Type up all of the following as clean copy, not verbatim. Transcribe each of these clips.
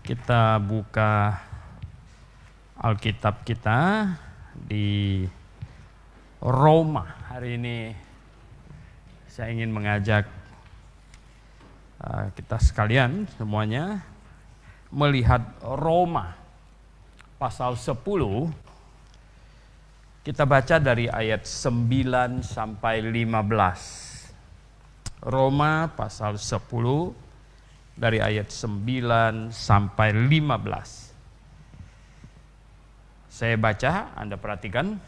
Kita buka Alkitab kita di Roma. Hari ini saya ingin mengajak kita sekalian semuanya melihat Roma pasal 10. Kita baca dari ayat 9 sampai 15. Roma pasal 10 dari ayat 9 sampai 15. Saya baca, Anda perhatikan.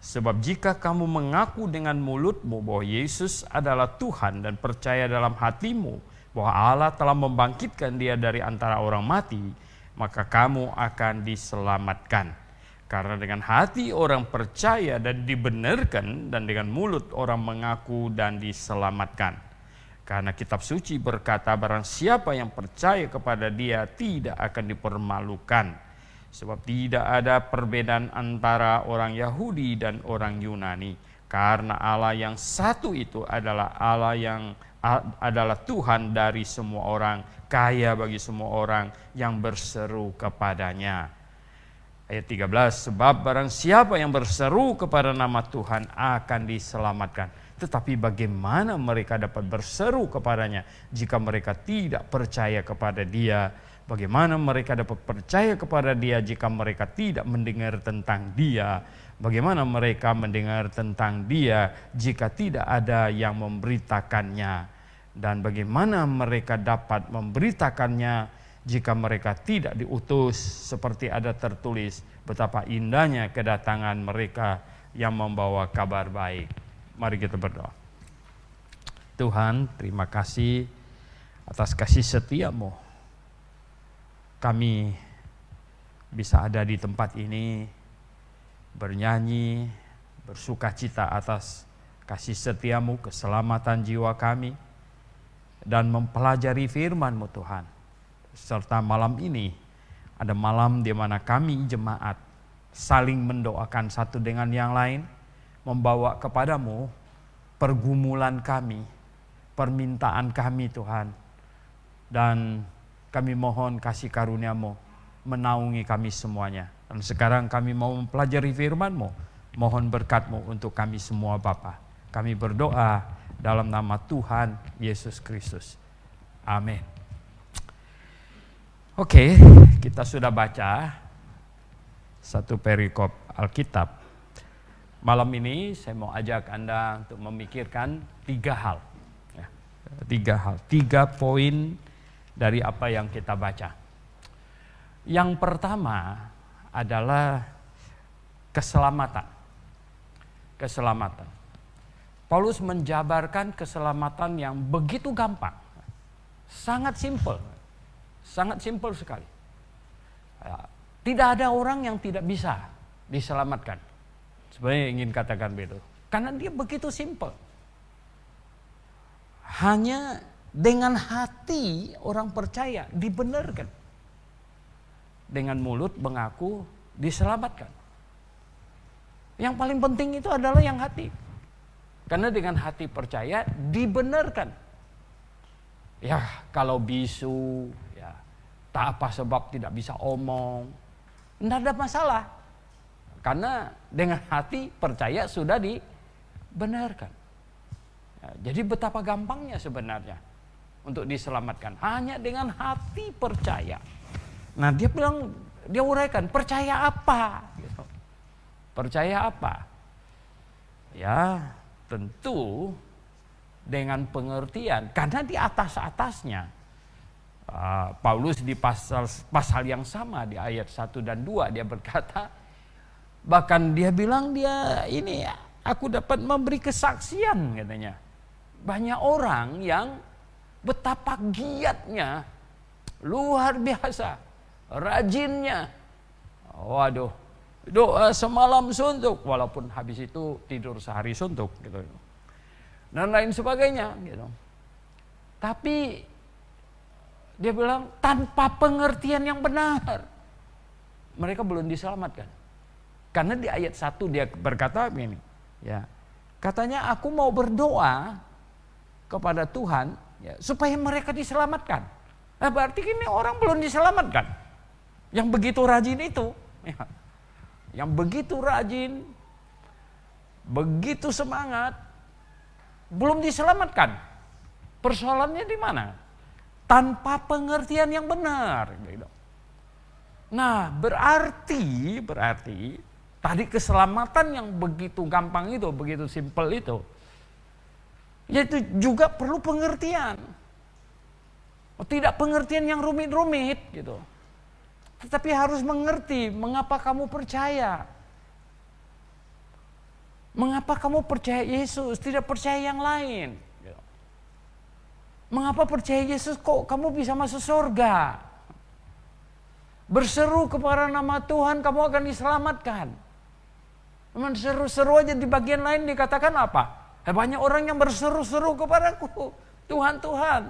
Sebab jika kamu mengaku dengan mulutmu bahwa Yesus adalah Tuhan dan percaya dalam hatimu bahwa Allah telah membangkitkan Dia dari antara orang mati, maka kamu akan diselamatkan. Karena dengan hati orang percaya dan dibenarkan, dan dengan mulut orang mengaku dan diselamatkan. Karena kitab suci berkata, barang siapa yang percaya kepada Dia tidak akan dipermalukan. Sebab tidak ada perbedaan antara orang Yahudi dan orang Yunani. Karena Allah yang satu itu adalah Allah yang adalah Tuhan dari semua orang, kaya bagi semua orang yang berseru kepadanya. Ayat 13, sebab barang siapa yang berseru kepada nama Tuhan akan diselamatkan. Tetapi bagaimana mereka dapat berseru kepadanya jika mereka tidak percaya kepada Dia? Bagaimana mereka dapat percaya kepada Dia jika mereka tidak mendengar tentang Dia? Bagaimana mereka mendengar tentang Dia jika tidak ada yang memberitakannya? Dan bagaimana mereka dapat memberitakannya jika mereka tidak diutus? Seperti ada tertulis, betapa indahnya kedatangan mereka yang membawa kabar baik. Mari kita berdoa. Tuhan, terima kasih atas kasih setia-Mu. Kami bisa ada di tempat ini, bernyanyi, bersukacita atas kasih setia-Mu, keselamatan jiwa kami, dan mempelajari firman-Mu Tuhan. Serta malam ini, ada malam di mana kami jemaat saling mendoakan satu dengan yang lain, membawa kepadamu pergumulan kami, permintaan kami Tuhan. Dan kami mohon kasih karunia-Mu menaungi kami semuanya. Dan sekarang kami mau mempelajari firman-Mu. Mohon berkat-Mu untuk kami semua Bapa. Kami berdoa dalam nama Tuhan Yesus Kristus. Amin. Oke, kita sudah baca satu perikop Alkitab. Malam ini saya mau ajak Anda untuk memikirkan 3 hal. 3 poin dari apa yang kita baca. Yang pertama adalah keselamatan. Keselamatan. Paulus menjabarkan keselamatan yang begitu gampang. Sangat simpel. Sangat simpel sekali. Tidak ada orang yang tidak bisa diselamatkan. Sebenarnya ingin katakan begitu. Karena dia begitu simpel. Hanya dengan hati orang percaya dibenarkan. Dengan mulut mengaku diselamatkan. Yang paling penting itu adalah yang hati. Karena dengan hati percaya dibenarkan. Ya kalau bisu, ya tak apa sebab tidak bisa omong, tidak ada masalah. Karena dengan hati percaya sudah dibenarkan. Ya, jadi betapa gampangnya sebenarnya untuk diselamatkan. Hanya dengan hati percaya. Nah dia bilang, dia uraikan, percaya apa? Gitu. Percaya apa? Ya tentu dengan pengertian. Karena di atas-atasnya. Paulus di pasal yang sama di ayat 1 dan 2 dia berkata, bahkan dia bilang aku dapat memberi kesaksian katanya. Banyak orang yang betapa giatnya, luar biasa, rajinnya. Waduh, doa semalam suntuk, walaupun habis itu tidur sehari suntuk gitu. Dan lain sebagainya gitu. Tapi dia bilang tanpa pengertian yang benar mereka belum diselamatkan. Karena di ayat 1 dia berkata begini, ya. Katanya aku mau berdoa kepada Tuhan ya, supaya mereka diselamatkan. Berarti ini orang belum diselamatkan. Yang begitu rajin itu. Ya. Yang begitu rajin, begitu semangat, belum diselamatkan. Persoalannya di mana? Tanpa pengertian yang benar. Nah, berarti tadi keselamatan yang begitu gampang itu, begitu simpel itu, yaitu juga perlu pengertian. Tidak pengertian yang rumit-rumit gitu. Tetapi harus mengerti mengapa kamu percaya. Mengapa kamu percaya Yesus, tidak percaya yang lain? Mengapa percaya Yesus kok kamu bisa masuk surga? Berseru kepada nama Tuhan kamu akan diselamatkan. Seru-seru aja di bagian lain dikatakan apa? Banyak orang yang berseru-seru kepadaku. Tuhan, Tuhan.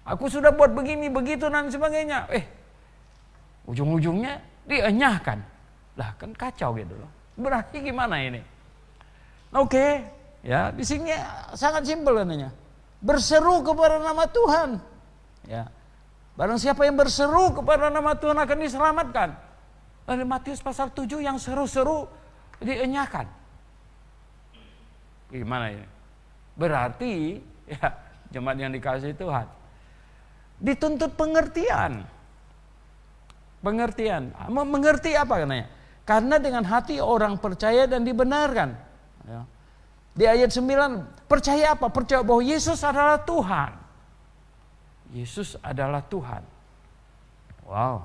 Aku sudah buat begini, begitu dan sebagainya. Ujung-ujungnya dienyahkan. Lah kan kacau gitu loh. Berarti gimana ini? Oke, ya di sini sangat simpel katanya. Berseru kepada nama Tuhan. Ya. Barang siapa yang berseru kepada nama Tuhan akan diselamatkan. Lalu Matius pasal 7 yang seru-seru dienyahkan. Gimana ini? Berarti ya jemaat yang dikasihi Tuhan dituntut pengertian. Pengertian. Mengerti apa katanya? Karena dengan hati orang percaya dan dibenarkan. Ya. Di ayat 9, percaya apa? Percaya bahwa Yesus adalah Tuhan. Yesus adalah Tuhan. Wow.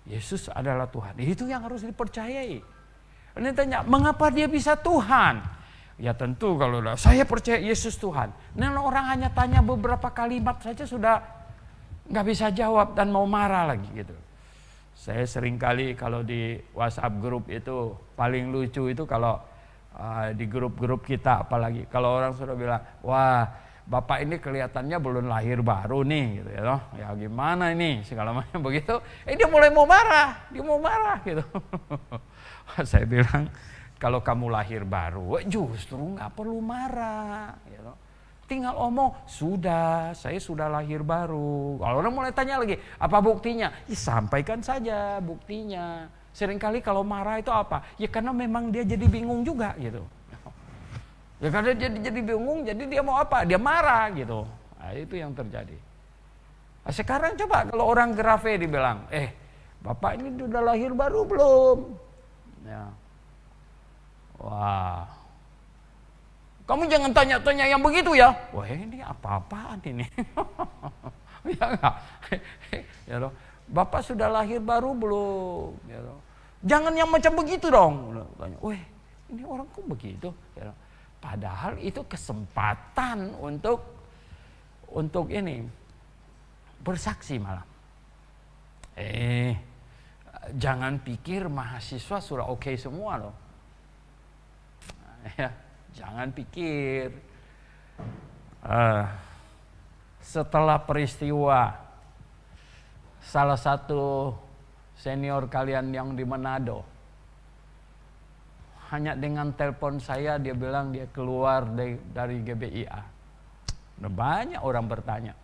Yesus adalah Tuhan. Itu yang harus dipercayai. Ini tanya, mengapa dia bisa Tuhan? Ya tentu kalau saya percaya Yesus Tuhan. Nah orang hanya tanya beberapa kalimat saja sudah nggak bisa jawab dan mau marah lagi gitu. Saya seringkali kalau di WhatsApp grup itu paling lucu itu kalau di grup-grup kita apalagi kalau orang sudah bilang, wah bapak ini kelihatannya belum lahir baru nih gitu ya, ya gimana ini segala macam begitu, dia mulai mau marah, dia mau marah gitu. Saya bilang kalau kamu lahir baru justru nggak perlu marah, gitu. Tinggal omong, sudah, saya sudah lahir baru. Kalau orang mulai tanya lagi, apa buktinya? Ya, sampaikan saja buktinya. Seringkali kalau marah itu apa? Ya karena memang dia jadi bingung juga gitu. Ya karena dia jadi bingung, jadi dia mau apa? Dia marah gitu. Nah, itu yang terjadi. Nah, sekarang coba kalau orang Grafe dibilang, bapak ini sudah lahir baru belum? Ya. Wah. Kamu jangan tanya-tanya yang begitu ya. Wah ini apa-apaan ini. Ya enggak. Ya loh. Bapak sudah lahir baru belum? Ya loh. Jangan yang macam begitu dong. Tanya, ini orang kok begitu? Ya loh. Padahal itu kesempatan untuk ini bersaksi malah. Jangan pikir mahasiswa sudah oke semua loh. Ya. Jangan pikir setelah peristiwa salah satu senior kalian yang di Manado hanya dengan telepon saya dia bilang dia keluar dari GBIA. Nah, banyak orang bertanya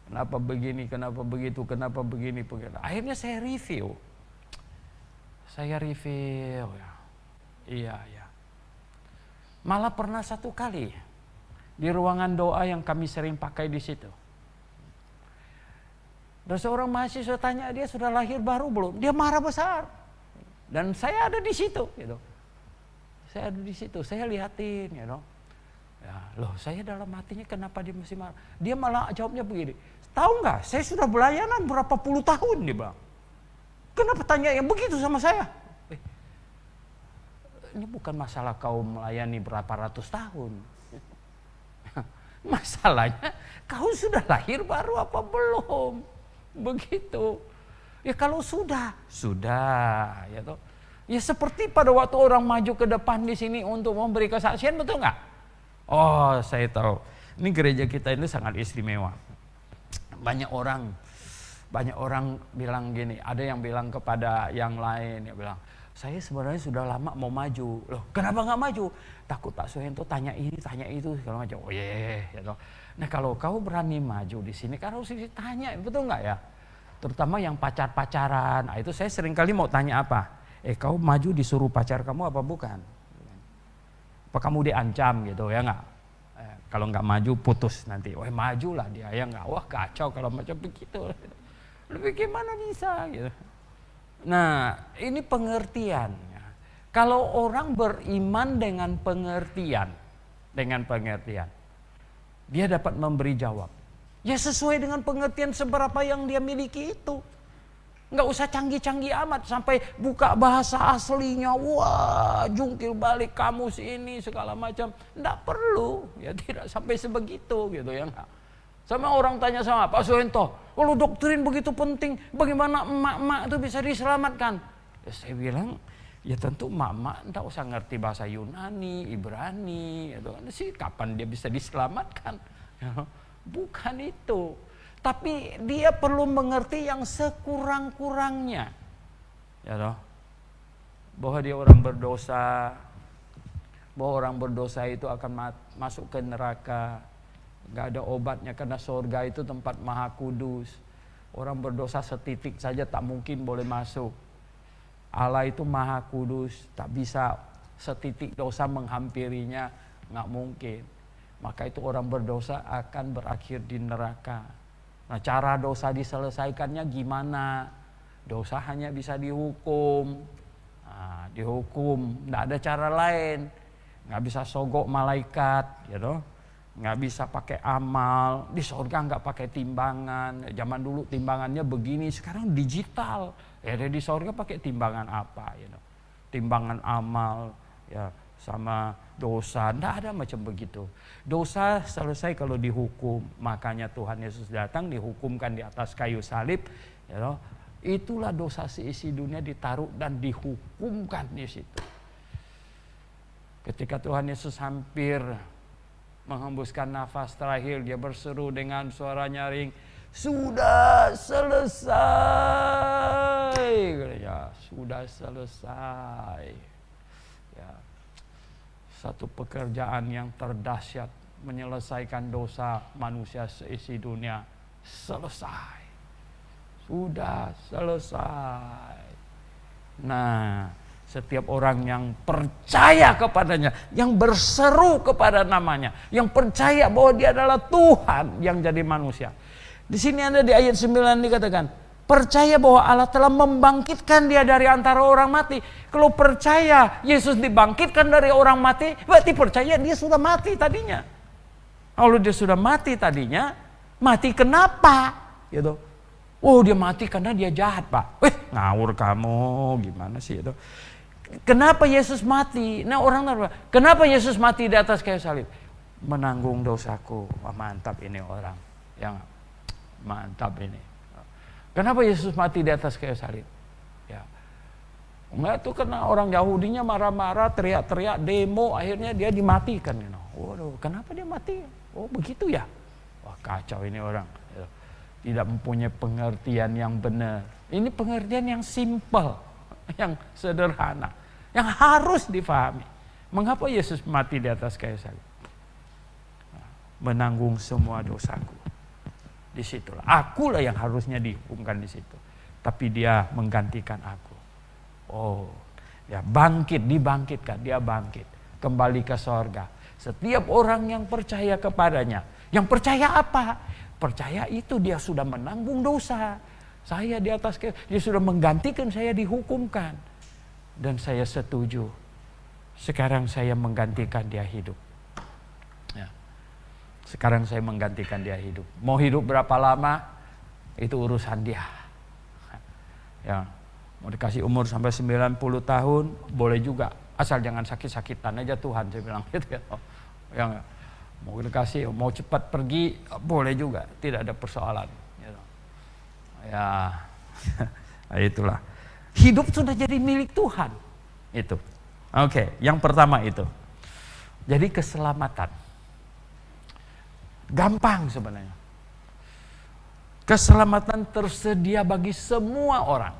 kenapa begini, kenapa begitu, kenapa begini. Akhirnya saya review ya. Iya. Malah pernah satu kali di ruangan doa yang kami sering pakai di situ. Dan seorang mahasiswa tanya dia sudah lahir baru belum? Dia marah besar. Dan saya ada di situ, gitu. Saya ada di situ, saya lihatin, gitu. Ya, loh, saya dalam hatinya kenapa dia masih marah? Dia malah jawabnya begini. Tahu nggak? Saya sudah belayanan berapa puluh tahun, dia bilang. Kenapa tanya yang begitu sama saya? Ini bukan masalah kau melayani berapa ratus tahun. Masalahnya kau sudah lahir baru apa belum? Begitu. Ya kalau sudah ya toh. Ya seperti pada waktu orang maju ke depan di sini untuk memberi kesaksian, betul nggak? Oh, saya tahu. Ini gereja kita ini sangat istimewa. Banyak orang bilang gini, ada yang bilang kepada yang lain, ya bilang, saya sebenarnya sudah lama mau maju. Loh, kenapa nggak maju? Takut Pak Suhento tanya ini, tanya itu, segala macam. Oh ya toh. Nah kalau kau berani maju di sini kan harus ditanya, betul nggak ya? Terutama yang pacar-pacaran. Nah, itu saya sering kali mau tanya apa? Kau maju disuruh pacar kamu apa bukan? Apa kamu diancam gitu ya nggak? Kalau nggak maju putus nanti. Wah majulah dia ya nggak? Wah kacau kalau macam begitu. Lebih gimana bisa gitu. Nah ini pengertian. Kalau orang beriman dengan pengertian, dia dapat memberi jawab. Ya sesuai dengan pengertian seberapa yang dia miliki itu. Nggak usah canggih-canggih amat sampai buka bahasa aslinya. Wah jungkir balik kamus ini segala macam. Nggak perlu. Ya tidak sampai sebegitu gitu ya nggak. Sama orang tanya sama Pak Suhento, kalau doktrin begitu penting, bagaimana emak-emak itu bisa diselamatkan? Ya, saya bilang, ya tentu emak-emak nggak usah ngerti bahasa Yunani, Ibrani, gitu kan sih kapan dia bisa diselamatkan? Bukan itu. Tapi dia perlu mengerti yang sekurang-kurangnya. Ya toh. Bahwa dia orang berdosa. Bahwa orang berdosa itu akan masuk ke neraka. Gak ada obatnya karena surga itu tempat maha kudus. Orang berdosa setitik saja tak mungkin boleh masuk. Allah itu maha kudus. Tak bisa setitik dosa menghampirinya. Gak mungkin. Maka itu orang berdosa akan berakhir di neraka. Nah cara dosa diselesaikannya gimana? Dosa hanya bisa dihukum. Nah, dihukum, tidak ada cara lain. Nggak bisa sogok malaikat, gitu. Nggak bisa pakai amal. Di surga nggak pakai timbangan. Zaman dulu timbangannya begini, sekarang digital. Ya di surga pakai timbangan apa? Gitu. Timbangan amal, ya sama dosa, tidak ada macam begitu. Dosa selesai kalau dihukum. Makanya Tuhan Yesus datang dihukumkan di atas kayu salib. Ya, itulah dosa seisi dunia ditaruh dan dihukumkan di situ. Ketika Tuhan Yesus hampir menghembuskan nafas terakhir, dia berseru dengan suara nyaring, sudah selesai. Ya, sudah selesai. Ya. Satu pekerjaan yang terdahsyat menyelesaikan dosa manusia seisi dunia selesai. Sudah selesai. Nah, setiap orang yang percaya kepadanya, yang berseru kepada namanya, yang percaya bahwa dia adalah Tuhan yang jadi manusia. Di sini ada di ayat 9 dikatakan, percaya bahwa Allah telah membangkitkan dia dari antara orang mati. Kalau percaya Yesus dibangkitkan dari orang mati, berarti percaya dia sudah mati tadinya. Kalau dia sudah mati tadinya, mati kenapa? Gitu. Oh dia mati karena dia jahat Pak. Ngawur kamu, gimana sih itu? Kenapa Yesus mati? Nah orang tahu, kenapa Yesus mati di atas kayu salib? Menanggung dosaku. Wah, mantap ini orang. Yang mantap ini. Kenapa Yesus mati di atas kayu salib? Ya. Enggak tuh karena orang Yahudinya marah-marah, teriak-teriak, demo, akhirnya dia dimatikan. Waduh, kenapa dia mati? Oh begitu ya? Wah kacau ini orang. Tidak mempunyai pengertian yang benar. Ini pengertian yang simpel, yang sederhana, yang harus difahami. Mengapa Yesus mati di atas kayu salib? Menanggung semua dosaku. Disitulah, akulah yang harusnya dihukumkan di situ. Tapi dia menggantikan aku. Oh, ya dibangkitkan, dia bangkit. Kembali ke sorga. Setiap orang yang percaya kepadanya. Yang percaya apa? Percaya itu dia sudah menanggung dosa. Saya di atas, dia sudah menggantikan saya dihukumkan. Dan saya setuju. Sekarang saya menggantikan dia hidup. Ya. Sekarang saya menggantikan dia hidup. Mau hidup berapa lama, itu urusan dia. Ya. Mau dikasih umur sampai 90 tahun, boleh juga. Asal jangan sakit-sakitan aja Tuhan, saya bilang gitu ya. Yang mau dikasih, mau cepat pergi, boleh juga. Tidak ada persoalan. Ya, itulah. Hidup sudah jadi milik Tuhan. Itu. Oke, yang pertama itu. Jadi keselamatan. Gampang sebenarnya. Keselamatan tersedia bagi semua orang.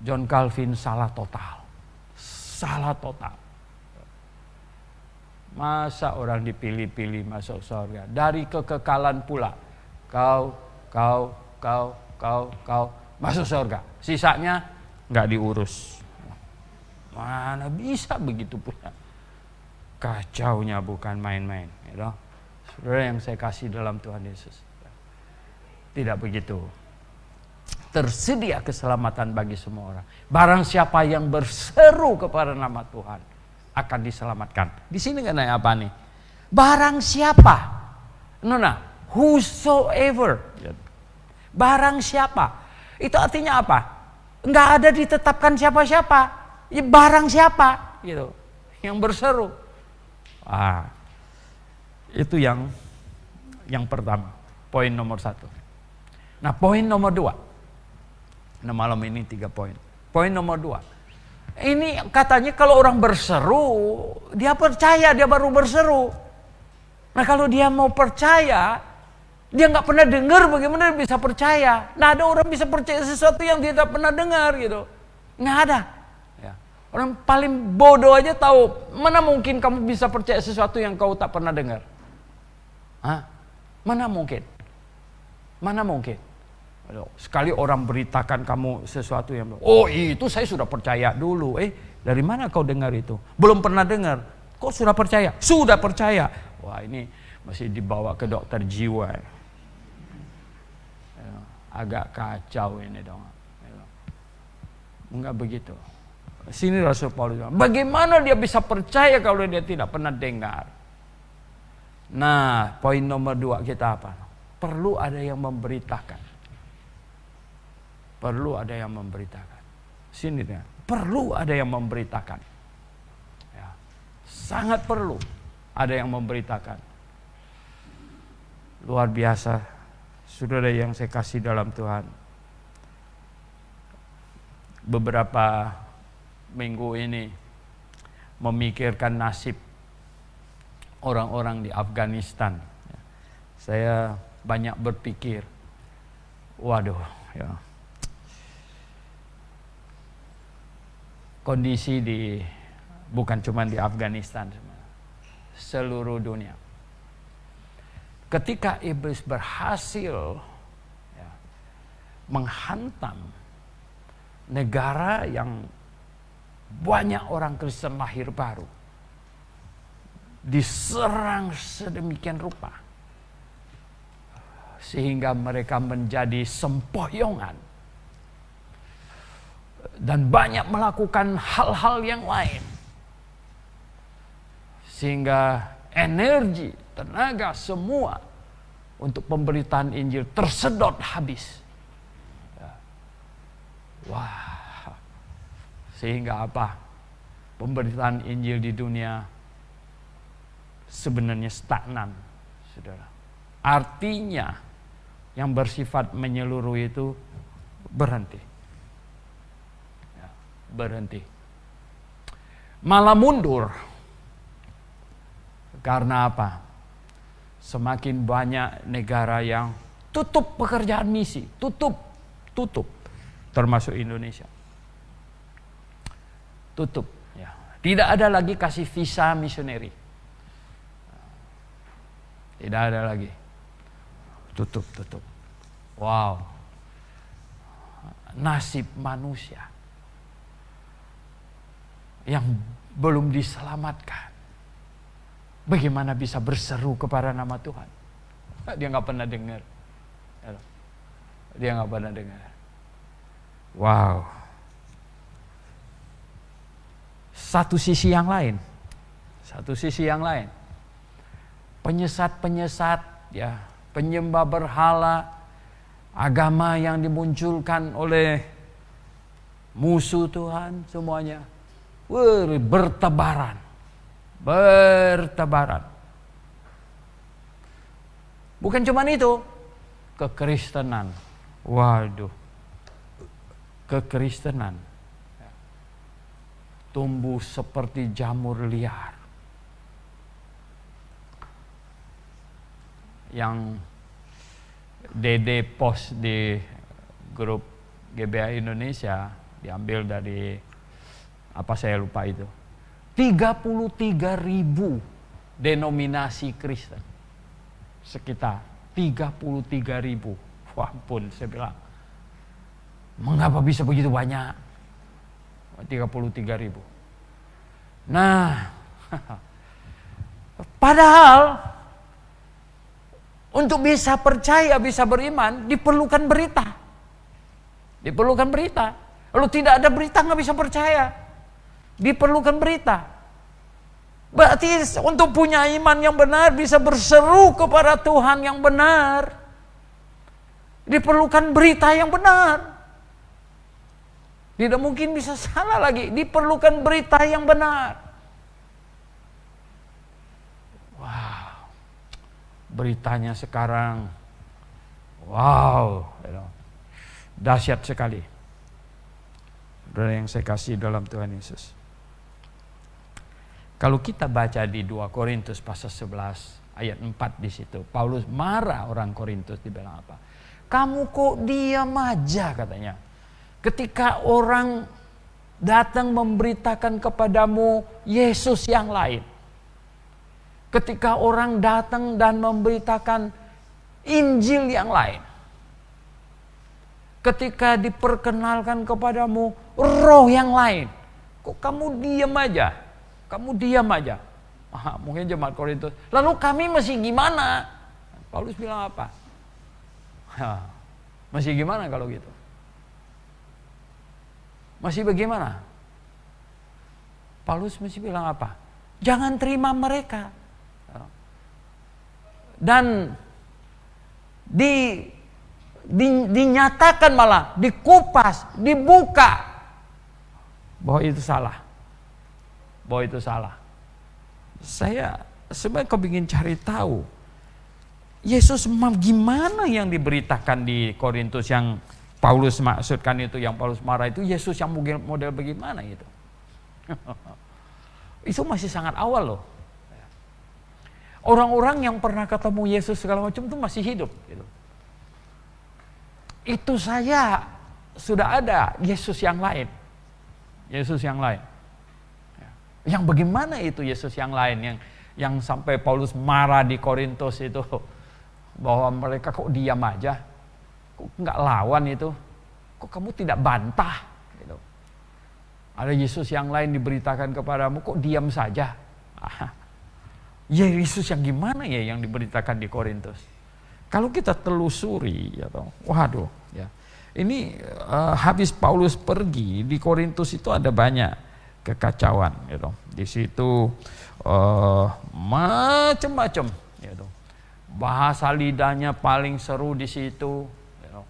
John Calvin salah total. Salah total. Masa orang dipilih-pilih masuk surga? Dari kekekalan pula. Kau masuk surga. Sisanya nggak diurus. Mana bisa begitu pula? Kacaunya bukan main-main. Gitu. Saudara yang saya kasih dalam Tuhan Yesus. Tidak begitu. Tersedia keselamatan bagi semua orang. Barang siapa yang berseru kepada nama Tuhan akan diselamatkan. Di sini kan apa nih? Barang siapa? Nona, whosoever. Barang siapa? Itu artinya apa? Enggak ada ditetapkan siapa-siapa. Ya, barang siapa? Gitu. Yang berseru. Itu yang pertama. Poin nomor 1. Nah, poin nomor 2. Nah, malam ini 3 poin. Poin nomor 2. Ini katanya kalau orang berseru, dia percaya, dia baru berseru. Nah, kalau dia mau percaya, dia nggak pernah dengar, bagaimana dia bisa percaya? Nah, ada orang bisa percaya sesuatu yang dia tidak pernah dengar gitu. Nggak ada. Ya. Orang paling bodoh aja tahu. Mana mungkin kamu bisa percaya sesuatu yang kau tak pernah dengar? Mana mungkin? Mana mungkin? Sekali orang beritakan kamu sesuatu yang, oh itu saya sudah percaya dulu. Dari mana kau dengar itu? Belum pernah dengar. Kok sudah percaya? Sudah percaya. Wah, ini masih dibawa ke dokter jiwa. Agak kacau ini dong. Enggak begitu. Sini Rasul Paulus bilang, bagaimana dia bisa percaya kalau dia tidak pernah dengar? Nah, poin nomor 2 kita apa? Perlu ada yang memberitakan. Perlu ada yang memberitakan. Sini dia. Perlu ada yang memberitakan. Ya. Sangat perlu ada yang memberitakan. Luar biasa. Saudara yang saya kasih dalam Tuhan. Beberapa minggu ini memikirkan nasib orang-orang di Afghanistan. Saya banyak berpikir, waduh, ya. Kondisi bukan cuma di Afghanistan, seluruh dunia. Ketika iblis berhasil menghantam negara yang banyak orang Kristen lahir baru, diserang sedemikian rupa sehingga mereka menjadi sempoyongan dan banyak melakukan hal-hal yang lain, sehingga energi, tenaga semua untuk pemberitaan Injil tersedot habis. Wah, sehingga apa? Pemberitaan Injil di dunia sebenarnya stagnan, saudara. Artinya yang bersifat menyeluruh itu berhenti. Berhenti. Malah mundur. Karena apa? Semakin banyak negara yang tutup pekerjaan misi, tutup, termasuk Indonesia. Tutup, ya. Tidak ada lagi kasih visa misioneri. Tidak ada lagi. Tutup. Wow. Nasib manusia yang belum diselamatkan, bagaimana bisa berseru kepada nama Tuhan? Dia nggak pernah dengar. Dia nggak pernah dengar. Wow. Satu sisi yang lain, penyesat, ya, penyembah berhala, agama yang dimunculkan oleh musuh Tuhan semuanya. Bertebaran. Bukan cuma itu, kekristenan. Waduh, kekristenan tumbuh seperti jamur liar. Yang Dede post di grup GBA Indonesia, diambil dari apa saya lupa itu, 33.000 denominasi Kristen. Sekitar 33.000. Wah ampun, saya bilang, mengapa bisa begitu banyak? 33.000. Nah, padahal untuk bisa percaya, bisa beriman, diperlukan berita. Diperlukan berita. Kalau tidak ada berita nggak bisa percaya. Diperlukan berita. Berarti untuk punya iman yang benar, bisa berseru kepada Tuhan yang benar, diperlukan berita yang benar. Tidak mungkin bisa salah lagi. Diperlukan berita yang benar. Wow. Beritanya sekarang, wow, dahsyat sekali. Saudara yang saya kasih dalam Tuhan Yesus. Kalau kita baca di 2 Korintus pasal 11 ayat 4 di situ, Paulus marah orang Korintus, dibilang apa? Kamu kok diam aja katanya. Ketika orang datang memberitakan kepadamu Yesus yang lain. Ketika orang datang dan memberitakan Injil yang lain. Ketika diperkenalkan kepadamu roh yang lain. Kok kamu diam aja? Kamu diam aja. Mungkin jemaat Korintus. Lalu kami masih gimana? Paulus bilang apa? Masih gimana kalau gitu? Masih bagaimana? Paulus masih bilang apa? Jangan terima mereka. Dan dinyatakan malah, dikupas, dibuka bahwa itu salah. Bahwa itu salah. Saya sebenarnya kepingin cari tahu Yesus gimana yang diberitakan di Korintus yang Paulus maksudkan itu, yang Paulus marah itu, Yesus yang model bagaimana itu? Itu masih sangat awal loh. Orang-orang yang pernah ketemu Yesus segala macam itu masih hidup. Gitu. Itu saya sudah ada Yesus yang lain. Yesus yang lain. Yang bagaimana itu Yesus yang lain yang sampai Paulus marah di Korintus itu, bahwa mereka kok diam aja, kok nggak lawan itu, kok kamu tidak bantah gitu. Ada Yesus yang lain diberitakan kepadamu, kok diam saja. Ya Yesus yang gimana ya yang diberitakan di Korintus? Kalau kita telusuri, ya toh, waduh, ya ini habis Paulus pergi di Korintus itu ada banyak kekacauan, gitu. Di situ macam-macam, gitu. Bahasa lidahnya paling seru di situ, gitu.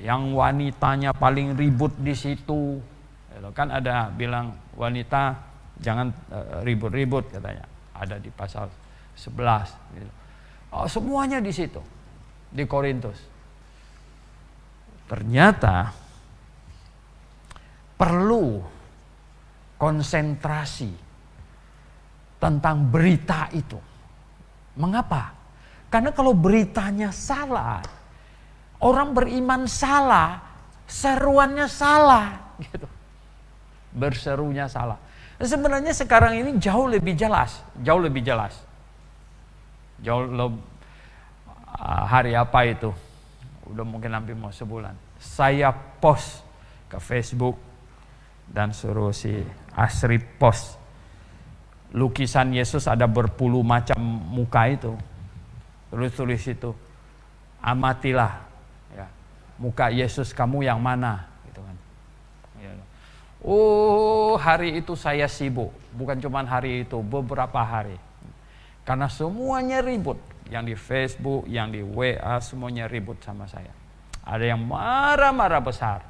Yang wanitanya paling ribut di situ, gitu. Kan ada bilang wanita jangan ribut-ribut katanya, ada di pasal 11. Gitu. Semuanya di situ, di Korintus. Ternyata perlu konsentrasi tentang berita itu. Mengapa? Karena kalau beritanya salah, orang beriman salah, seruannya salah, gitu. Berserunya salah. Sebenarnya sekarang ini jauh lebih jelas, jauh lebih jelas. Hari apa itu? Udah mungkin hampir mau sebulan. Saya post ke Facebook dan suruh si Asri post lukisan Yesus, ada berpuluh macam muka itu. Terus tulis itu, amatilah ya, muka Yesus kamu yang mana, gitu kan. Ya. Oh, hari itu saya sibuk, bukan cuma hari itu, beberapa hari. Karena semuanya ribut, yang di Facebook, yang di WA, semuanya ribut sama saya. Ada yang marah-marah besar.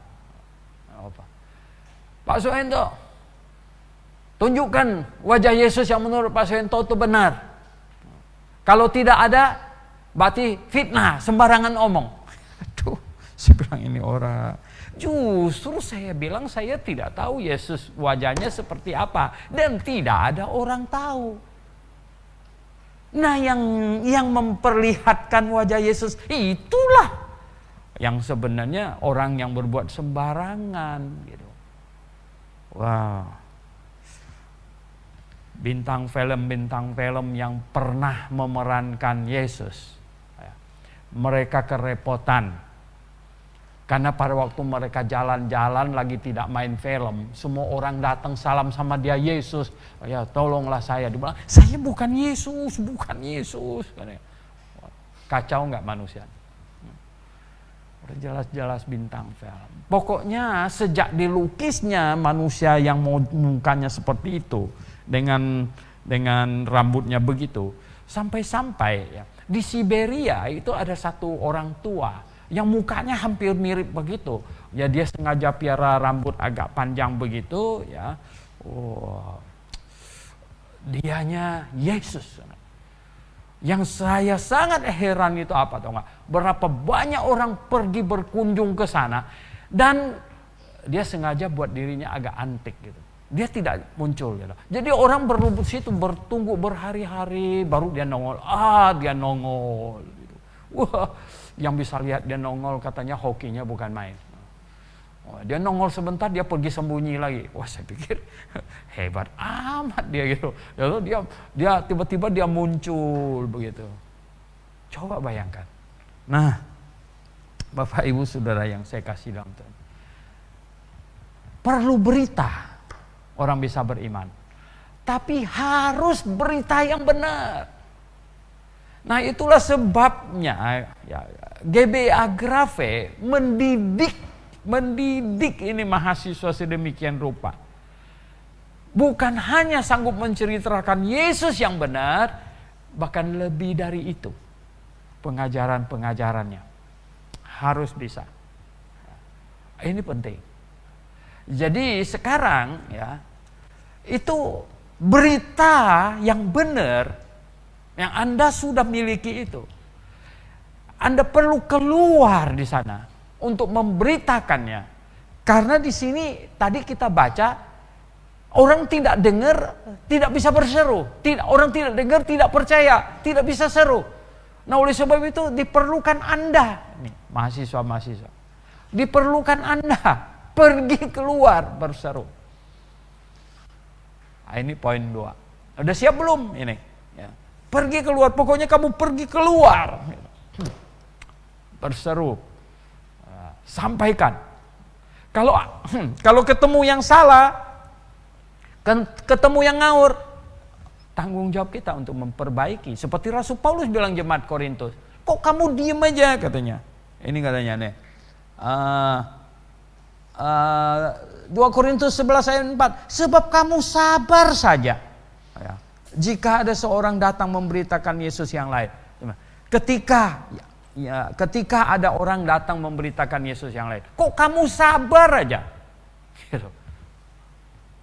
Apa? Pak Suhento, tunjukkan wajah Yesus yang menurut Pak Suhento itu benar. Kalau tidak ada, berarti fitnah, sembarangan omong. Aduh, saya bilang ini orang. Justru saya bilang saya tidak tahu Yesus wajahnya seperti apa. Dan tidak ada orang tahu. Nah yang memperlihatkan wajah Yesus itulah yang sebenarnya orang yang berbuat sembarangan gitu. Wow. bintang film yang pernah memerankan Yesus, mereka kerepotan. Karena pada waktu mereka jalan-jalan lagi tidak main film, semua orang datang salam sama dia, Yesus, ya tolonglah saya. Dia bilang, saya bukan Yesus, bukan Yesus. Kacau nggak manusia? Udah jelas-jelas bintang film. Pokoknya sejak dilukisnya manusia yang mukanya seperti itu, dengan rambutnya begitu, sampai-sampai ya, di Siberia itu ada satu orang tua yang mukanya hampir mirip begitu. Ya dia sengaja piara rambut agak panjang begitu ya. Dianya Yesus. Yang saya sangat heran itu apa tahu nggak? Berapa banyak orang pergi berkunjung ke sana dan dia sengaja buat dirinya agak antik gitu. Dia tidak muncul gitu. Jadi orang berlubut situ bertunggu berhari-hari baru dia nongol. Dia nongol gitu. Wah, yang bisa lihat dia nongol katanya hokinya bukan main. Dia nongol sebentar dia pergi sembunyi lagi. Wah, saya pikir hebat amat dia gitu. Lalu dia tiba-tiba dia muncul begitu. Coba bayangkan. Nah, Bapak Ibu Saudara yang saya kasih dalam Tuhan. Perlu berita orang bisa beriman. Tapi harus berita yang benar. Nah, itulah sebabnya ya, GBA Grafe mendidik ini mahasiswa sedemikian rupa. Bukan hanya sanggup menceritakan Yesus yang benar, bahkan lebih dari itu. Pengajaran-pengajarannya harus bisa. Ini penting. Jadi sekarang ya, itu berita yang benar yang Anda sudah miliki itu. Anda perlu keluar di sana untuk memberitakannya. Karena di sini tadi kita baca, orang tidak dengar, tidak bisa berseru. Orang tidak dengar, tidak percaya, tidak bisa seru. Nah, oleh sebab itu diperlukan Anda, nih, mahasiswa-mahasiswa. Diperlukan Anda pergi keluar berseru. Nah, ini poin 2. Udah siap belum ini? Ya. Pergi keluar, pokoknya kamu pergi keluar. Berseru. Sampaikan. Kalau ketemu yang salah, ketemu yang ngawur, tanggung jawab kita untuk memperbaiki. Seperti Rasul Paulus bilang jemaat Korintus, kok kamu diem aja katanya. Ini katanya nih. 2 Korintus 11 ayat 4, sebab kamu sabar saja. Jika ada seorang datang memberitakan Yesus yang lain. Ketika ada orang datang memberitakan Yesus yang lain, kok kamu sabar aja? Gitu.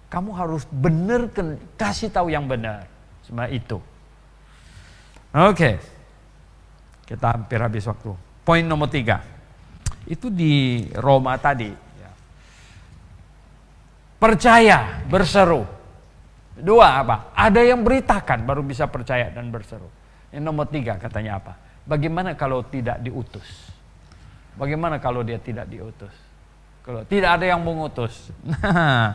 Kamu harus benar kasih tahu yang benar. Cuma itu. Oke. Kita hampir habis waktu. Poin nomor 3. Itu di Roma tadi. Percaya, berseru. 2 apa? Ada yang beritakan baru bisa percaya dan berseru. Yang nomor 3 katanya apa? Bagaimana kalau tidak diutus? Bagaimana kalau dia tidak diutus? Kalau tidak ada yang mengutus. Nah,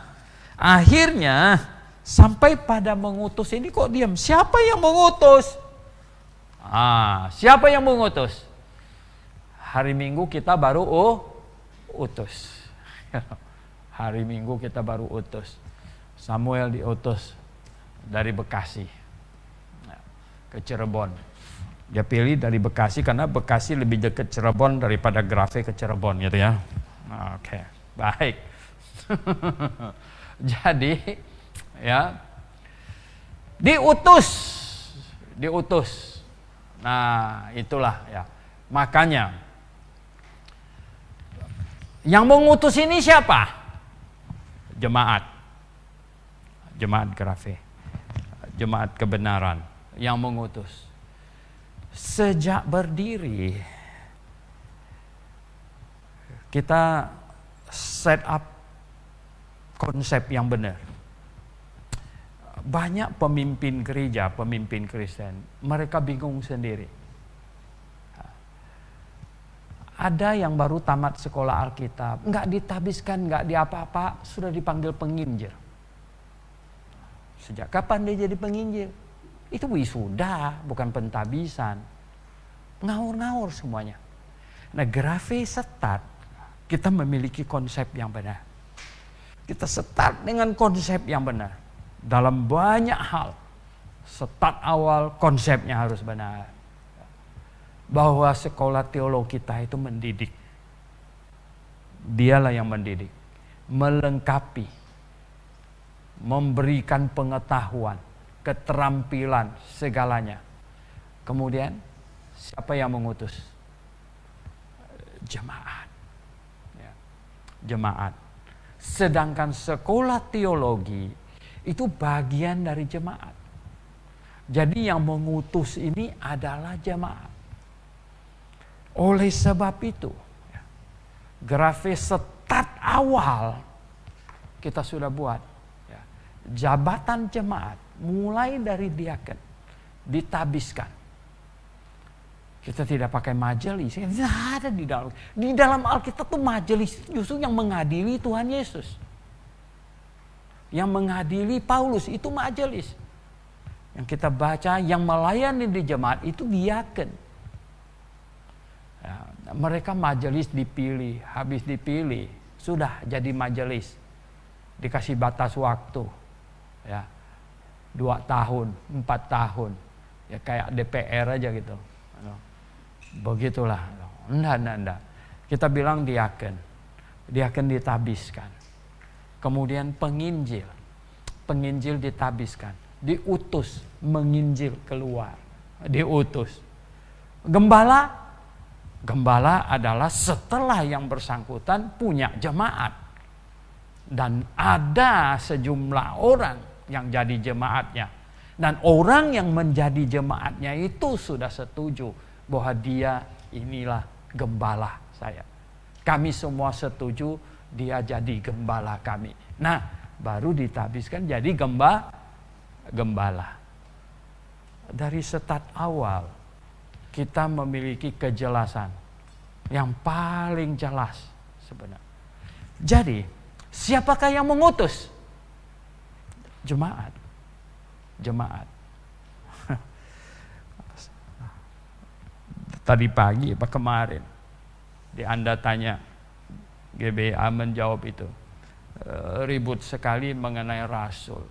akhirnya sampai pada mengutus ini kok diam. Siapa yang mengutus? Siapa yang mengutus? Hari Minggu kita baru utus. Hari Minggu kita baru utus. Samuel diutus dari Bekasi ke Cirebon. Dia pilih dari Bekasi karena Bekasi lebih dekat Cirebon daripada Grafe ke Cirebon gitu ya. Oke, baik. Jadi ya diutus. Nah, itulah ya. Makanya yang mengutus ini siapa? Jemaat Grafe, jemaat kebenaran yang mengutus. Sejak berdiri kita set up konsep yang benar. Banyak pemimpin gereja, pemimpin Kristen, mereka bingung sendiri. Ada yang baru tamat sekolah Alkitab, nggak ditabiskan, nggak diapa-apa, sudah dipanggil penginjil. Sejak kapan dia jadi penginjil? Itu wisuda, bukan pentabisan. Ngawur-ngawur semuanya. Nah, Grave Start, kita memiliki konsep yang benar. Kita start dengan konsep yang benar. Dalam banyak hal, start awal konsepnya harus benar. Bahwa sekolah teologi kita itu mendidik. Dialah yang mendidik. Melengkapi. Memberikan pengetahuan, keterampilan, segalanya. Kemudian, siapa yang mengutus? Jemaat. Ya. Jemaat. Sedangkan sekolah teologi itu bagian dari jemaat. Jadi yang mengutus ini adalah jemaat. Oleh sebab itu, Grave Start awal kita sudah buat. Jabatan jemaat mulai dari diaken ditabiskan. Kita tidak pakai majelis. Tidak ada di dalam. Di dalam Alkitab tuh majelis justru yang mengadili Tuhan Yesus. Yang mengadili Paulus itu majelis. Yang kita baca yang melayani di jemaat itu diaken. Ya, mereka majelis dipilih, habis dipilih sudah jadi majelis. Dikasih batas waktu. Ya. 2 tahun, 4 tahun. Ya kayak DPR aja gitu. Begitulah. Enggak. Kita bilang diaken. Diaken ditabiskan. Kemudian penginjil. Penginjil ditabiskan. Diutus menginjil keluar. Diutus. Gembala. Gembala adalah setelah yang bersangkutan punya jemaat. Dan ada sejumlah orang yang jadi jemaatnya. Dan orang yang menjadi jemaatnya itu sudah setuju bahwa dia inilah gembala saya. Kami semua setuju dia jadi gembala kami. Nah, baru ditabiskan jadi gembala. Dari start awal kita memiliki kejelasan yang paling jelas sebenarnya. Jadi, siapakah yang mengutus? Jemaat. Jemaat. Tadi pagi apa kemarin di Anda tanya, GBA menjawab itu, ribut sekali mengenai rasul.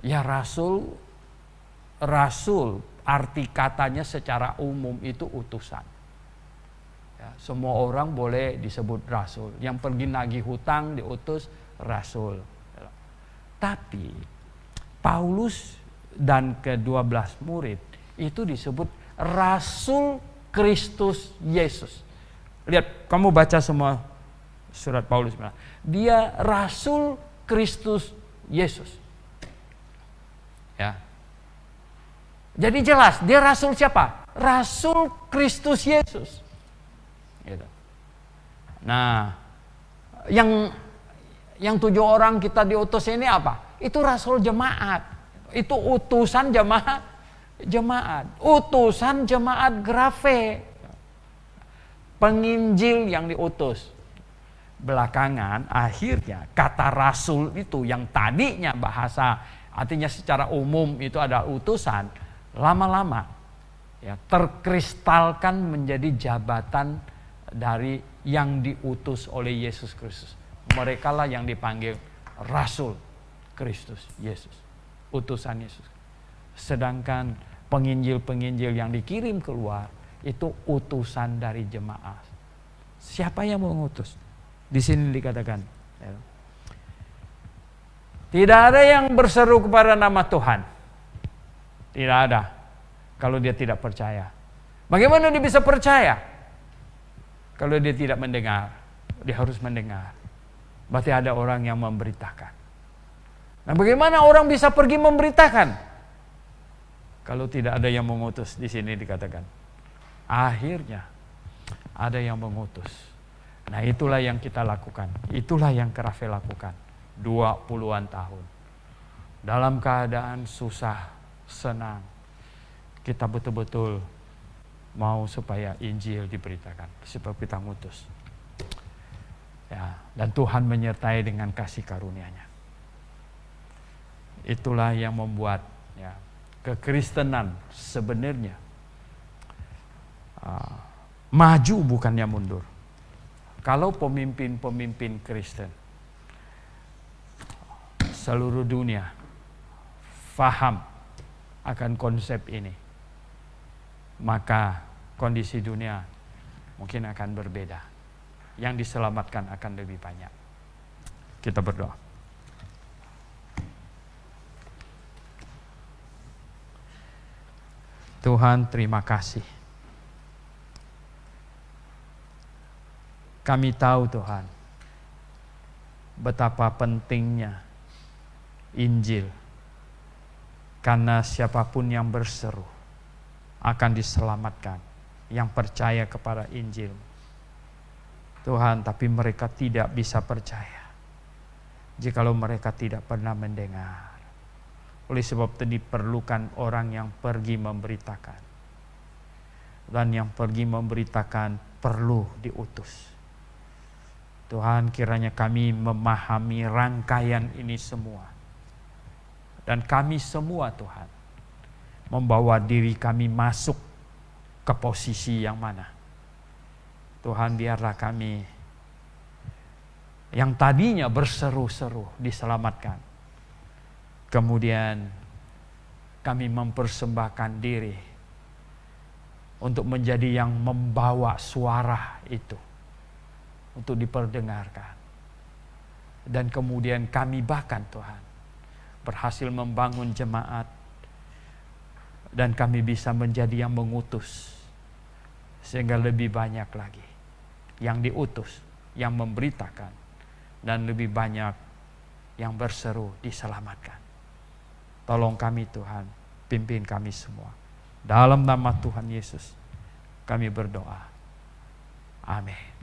Ya rasul arti katanya secara umum itu utusan. Ya, semua orang boleh disebut rasul. Yang pergi nagih hutang diutus rasul. Tapi Paulus dan ke-12 murid itu disebut Rasul Kristus Yesus. Lihat, kamu baca semua surat Paulus. Dia Rasul Kristus Yesus. Ya. Jadi jelas, dia Rasul siapa? Rasul Kristus Yesus. Gitu. Nah, yang 7 orang kita diutus ini apa? Itu Rasul jemaat. Itu utusan jemaat. Utusan jemaat Grave. Penginjil yang diutus. Belakangan akhirnya kata rasul itu yang tadinya bahasa artinya secara umum itu adalah utusan, lama-lama ya terkristalkan menjadi jabatan dari yang diutus oleh Yesus Kristus. Mereka lah yang dipanggil Rasul Kristus Yesus, utusan Yesus. Sedangkan penginjil-penginjil yang dikirim keluar itu utusan dari jemaat. Siapa yang mengutus? Di sini dikatakan, tidak ada yang berseru kepada nama Tuhan. Tidak ada. Kalau dia tidak percaya. Bagaimana dia bisa percaya? Kalau dia tidak mendengar. Dia harus mendengar. Berarti ada orang yang memberitakan. Nah, bagaimana orang bisa pergi memberitakan? Kalau tidak ada yang mengutus, di sini dikatakan. Akhirnya ada yang mengutus. Nah, itulah yang kita lakukan. Itulah yang Grave lakukan. 20-an tahun. Dalam keadaan susah, senang. Kita betul-betul mau supaya Injil diberitakan. Sebab kita ngutus. Ya, dan Tuhan menyertai dengan kasih karunia-Nya. Itulah yang membuat ya, kekristenan sebenarnya maju bukannya mundur. Kalau pemimpin-pemimpin Kristen seluruh dunia faham akan konsep ini, maka kondisi dunia mungkin akan berbeda. Yang diselamatkan akan lebih banyak. Kita berdoa. Tuhan, terima kasih. Kami tahu Tuhan, betapa pentingnya Injil. Karena siapapun yang berseru akan diselamatkan, yang percaya kepada Injil. Tuhan, tapi mereka tidak bisa percaya jikalau mereka tidak pernah mendengar. Oleh sebab itu diperlukan orang yang pergi memberitakan. Dan yang pergi memberitakan perlu diutus. Tuhan, kiranya kami memahami rangkaian ini semua. Dan kami semua Tuhan, membawa diri kami masuk ke posisi yang mana. Tuhan, biarlah kami yang tadinya berseru-seru diselamatkan. Kemudian kami mempersembahkan diri untuk menjadi yang membawa suara itu untuk diperdengarkan. Dan kemudian kami bahkan Tuhan berhasil membangun jemaat, dan kami bisa menjadi yang mengutus, sehingga lebih banyak lagi yang diutus, yang memberitakan, dan lebih banyak yang berseru diselamatkan. Tolong kami Tuhan, pimpin kami semua. Dalam nama Tuhan Yesus kami berdoa. Amin.